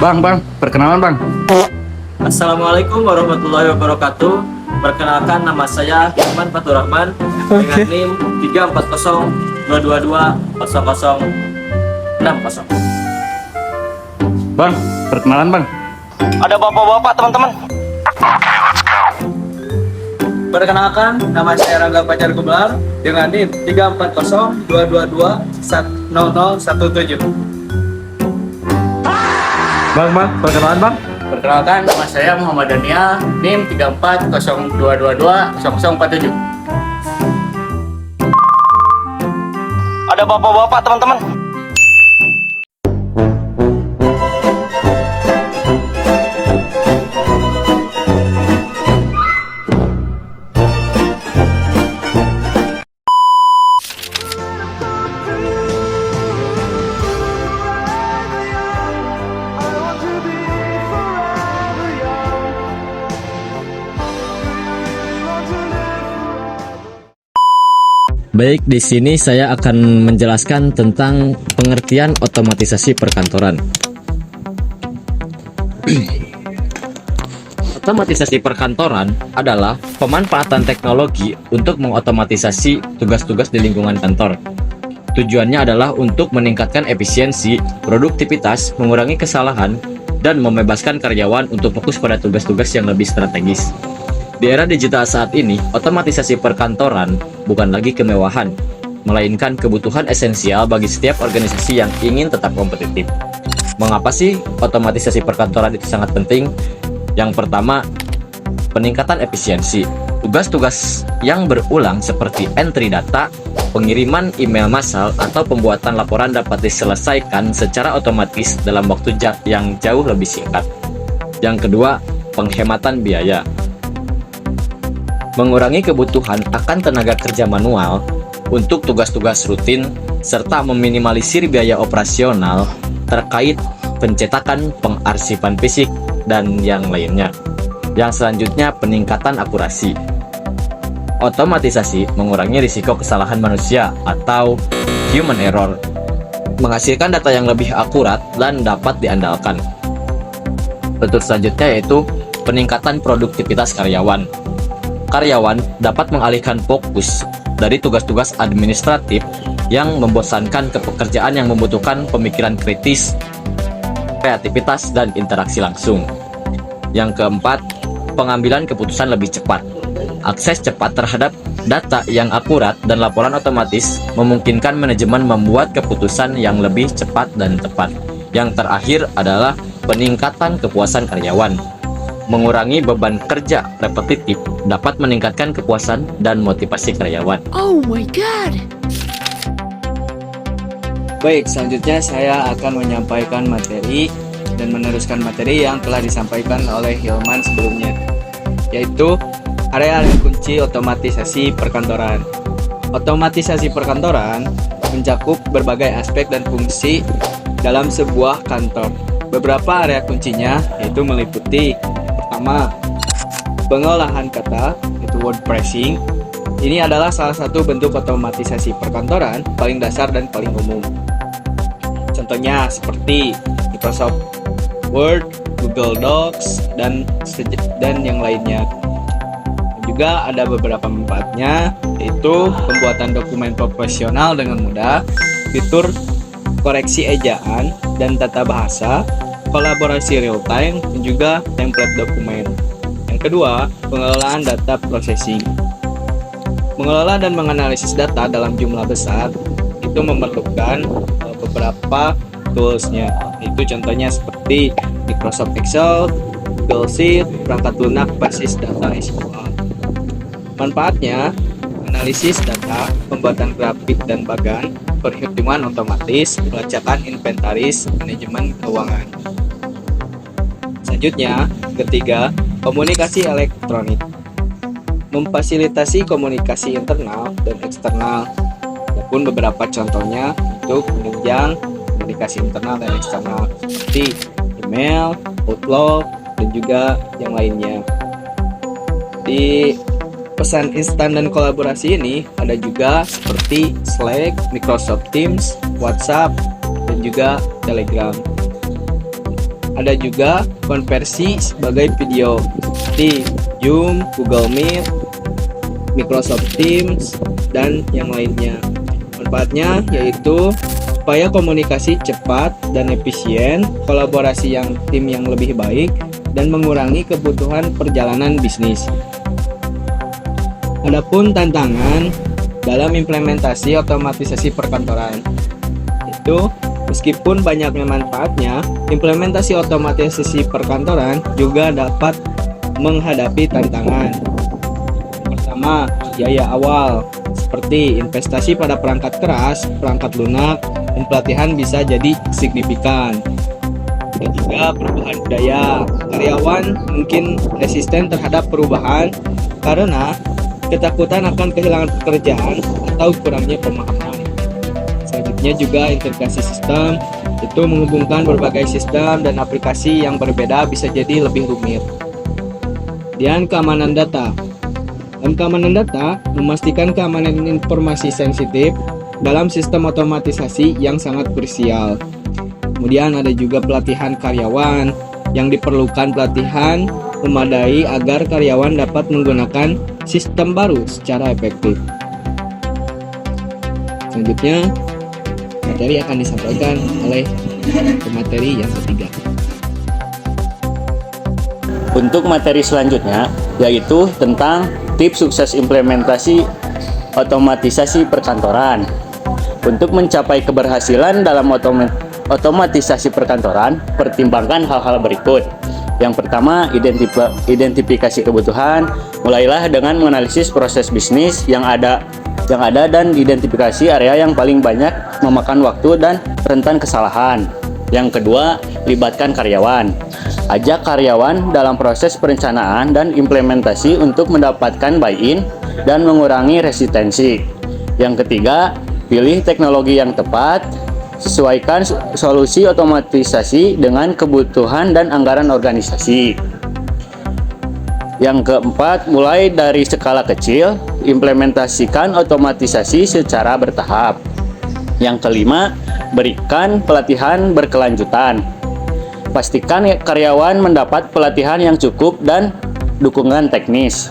Bang, perkenalan bang. Assalamualaikum warahmatullahi wabarakatuh. Perkenalkan, nama saya Iman Fatur Rahman dengan NIM 340220060. Bang, perkenalan bang. Ada bapak-bapak teman-teman. Perkenalkan, nama saya Rangga Pacar Gumelar dengan NIM 34022210017. Bang, perkenalan bang. Perkenalkan, nama saya Muhammad Daniel, NIM 340222047. Ada bapak-bapak teman-teman. Baik, di sini saya akan menjelaskan tentang pengertian otomatisasi perkantoran. Otomatisasi perkantoran adalah pemanfaatan teknologi untuk mengotomatisasi tugas-tugas di lingkungan kantor. Tujuannya adalah untuk meningkatkan efisiensi, produktivitas, mengurangi kesalahan, dan membebaskan karyawan untuk fokus pada tugas-tugas yang lebih strategis. Di era digital saat ini, otomatisasi perkantoran bukan lagi kemewahan, melainkan kebutuhan esensial bagi setiap organisasi yang ingin tetap kompetitif. Mengapa sih otomatisasi perkantoran itu sangat penting? Yang pertama, peningkatan efisiensi. Tugas-tugas yang berulang seperti entry data, pengiriman email massal, atau pembuatan laporan dapat diselesaikan secara otomatis dalam waktu yang jauh lebih singkat. Yang kedua, penghematan biaya. Mengurangi kebutuhan akan tenaga kerja manual untuk tugas-tugas rutin, serta meminimalisir biaya operasional terkait pencetakan, pengarsipan fisik, dan yang lainnya. Yang selanjutnya, peningkatan akurasi. Otomatisasi mengurangi risiko kesalahan manusia atau human error, menghasilkan data yang lebih akurat dan dapat diandalkan. Bentuk selanjutnya yaitu peningkatan produktivitas karyawan. Karyawan dapat mengalihkan fokus dari tugas-tugas administratif yang membosankan ke pekerjaan yang membutuhkan pemikiran kritis, kreativitas, dan interaksi langsung. Yang keempat, pengambilan keputusan lebih cepat. Akses cepat terhadap data yang akurat dan laporan otomatis memungkinkan manajemen membuat keputusan yang lebih cepat dan tepat. Yang terakhir adalah peningkatan kepuasan karyawan. Mengurangi beban kerja repetitif dapat meningkatkan kepuasan dan motivasi karyawan. Oh my god. Baik, selanjutnya saya akan menyampaikan materi dan meneruskan materi yang telah disampaikan oleh Hilman sebelumnya, yaitu area kunci otomatisasi perkantoran. Otomatisasi perkantoran mencakup berbagai aspek dan fungsi dalam sebuah kantor. Beberapa area kuncinya yaitu meliputi: pertama, pengolahan kata, itu word pressing. Ini adalah salah satu bentuk otomatisasi perkantoran paling dasar dan paling umum. Contohnya seperti Microsoft Word, Google Docs, dan yang lainnya. Juga ada beberapa manfaatnya, yaitu pembuatan dokumen profesional dengan mudah, fitur koreksi ejaan dan tata bahasa, kolaborasi real time, dan juga template dokumen. Yang kedua, pengelolaan data processing. Mengelola dan menganalisis data dalam jumlah besar itu memerlukan beberapa toolsnya. Itu contohnya seperti Microsoft Excel, Google Sheet, perangkat lunak basis data SQL. Manfaatnya, analisis data, pembuatan grafik dan bagan, perhitungan otomatis, pelacakan inventaris, manajemen keuangan. Selanjutnya, ketiga, komunikasi elektronik. Memfasilitasi komunikasi internal dan eksternal. Adapun beberapa contohnya untuk menunjang komunikasi internal dan eksternal seperti email, Outlook, dan juga yang lainnya. Di pesan instan dan kolaborasi ini ada juga seperti Slack, Microsoft Teams, WhatsApp, dan juga Telegram. Ada juga konversi sebagai video seperti Zoom, Google Meet, Microsoft Teams, dan yang lainnya. Manfaatnya yaitu supaya komunikasi cepat dan efisien, kolaborasi tim yang lebih baik, dan mengurangi kebutuhan perjalanan bisnis. Adapun tantangan dalam implementasi otomatisasi perkantoran, itu meskipun banyaknya manfaatnya, implementasi otomatisasi perkantoran juga dapat menghadapi tantangan. Pertama, biaya awal seperti investasi pada perangkat keras, perangkat lunak, dan pelatihan bisa jadi signifikan. Dan juga perubahan budaya, karyawan mungkin resisten terhadap perubahan karena ketakutan akan kehilangan pekerjaan atau kurangnya pemahaman. Selanjutnya juga integrasi sistem, itu menghubungkan berbagai sistem dan aplikasi yang berbeda bisa jadi lebih rumit. Dan keamanan data. Dalam keamanan data, memastikan keamanan informasi sensitif dalam sistem otomatisasi yang sangat krusial. Kemudian ada juga pelatihan karyawan, yang diperlukan pelatihan memadai agar karyawan dapat menggunakan sistem baru secara efektif. Selanjutnya, materi akan disampaikan oleh pemateri yang ketiga. Untuk materi selanjutnya yaitu tentang tips sukses implementasi otomatisasi perkantoran. Untuk mencapai keberhasilan dalam otomatisasi perkantoran, pertimbangkan hal-hal berikut. Yang pertama, identifikasi kebutuhan. Mulailah dengan menganalisis proses bisnis yang ada dan identifikasi area yang paling banyak memakan waktu dan rentan kesalahan. Yang kedua, libatkan karyawan. Ajak karyawan dalam proses perencanaan dan implementasi untuk mendapatkan buy-in dan mengurangi resistensi. Yang ketiga, pilih teknologi yang tepat. Sesuaikan solusi otomatisasi dengan kebutuhan dan anggaran organisasi. Yang keempat, mulai dari skala kecil, implementasikan otomatisasi secara bertahap. Yang kelima, berikan pelatihan berkelanjutan. Pastikan karyawan mendapat pelatihan yang cukup dan dukungan teknis.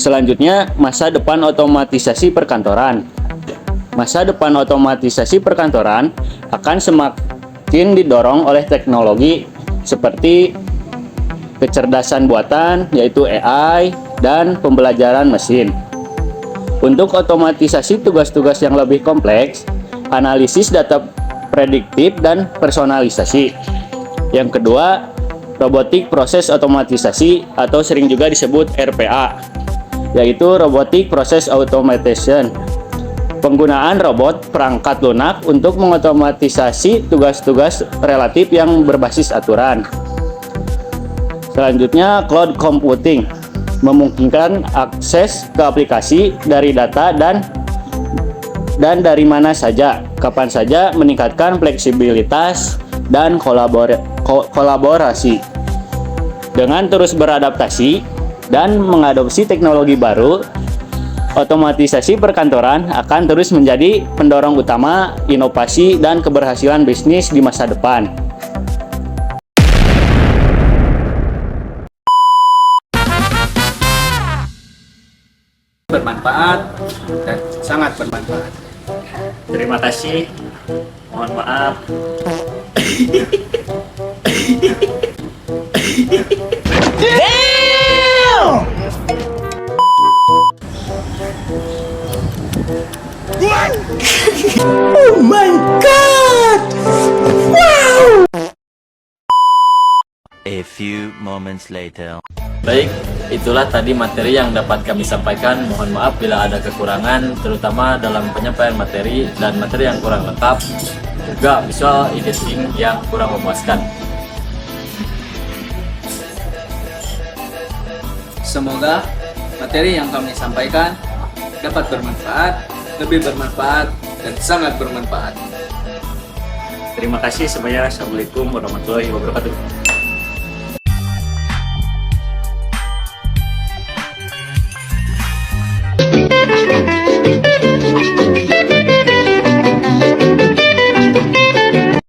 Selanjutnya, masa depan otomatisasi perkantoran. Masa depan otomatisasi perkantoran akan semakin didorong oleh teknologi seperti kecerdasan buatan, yaitu AI, dan pembelajaran mesin. Untuk otomatisasi tugas-tugas yang lebih kompleks, analisis data prediktif dan personalisasi. Yang kedua, robotik proses otomatisasi atau sering juga disebut RPA, yaitu Robotic Process Automation. Penggunaan robot perangkat lunak untuk mengotomatisasi tugas-tugas relatif yang berbasis aturan. Selanjutnya, cloud computing memungkinkan akses ke aplikasi dari data dan dari mana saja, kapan saja, meningkatkan fleksibilitas dan kolaborasi. Dengan terus beradaptasi dan mengadopsi teknologi baru, otomatisasi perkantoran akan terus menjadi pendorong utama inovasi dan keberhasilan bisnis di masa depan. Bermanfaat dan sangat bermanfaat. Terima kasih. Mohon maaf. Oh my god! Wow! A few moments later. Baik, itulah tadi materi yang dapat kami sampaikan. Mohon maaf bila ada kekurangan, terutama dalam penyampaian materi dan materi yang kurang lengkap, juga visual editing yang kurang memuaskan. Semoga materi yang kami sampaikan dapat bermanfaat, lebih bermanfaat, dan sangat bermanfaat. Terima kasih semuanya. Assalamualaikum warahmatullahi wabarakatuh.